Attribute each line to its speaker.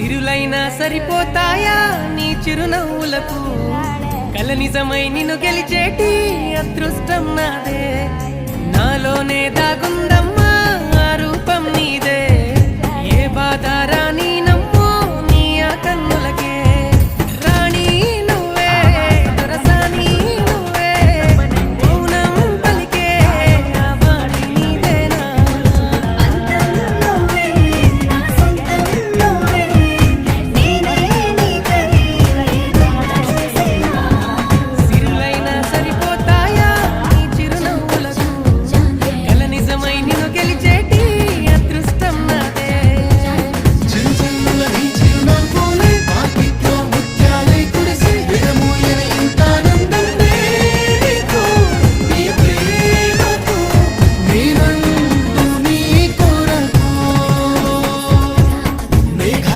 Speaker 1: సిరులైనా సరిపోతాయా నీ చిరునవ్వులకు కల నిజమై నిన్ను గెలిచేటి అదృష్టం నాదే నాలోనే దాగుందమ్మా ఆ రూపం నీదే ఏ బాధ రాని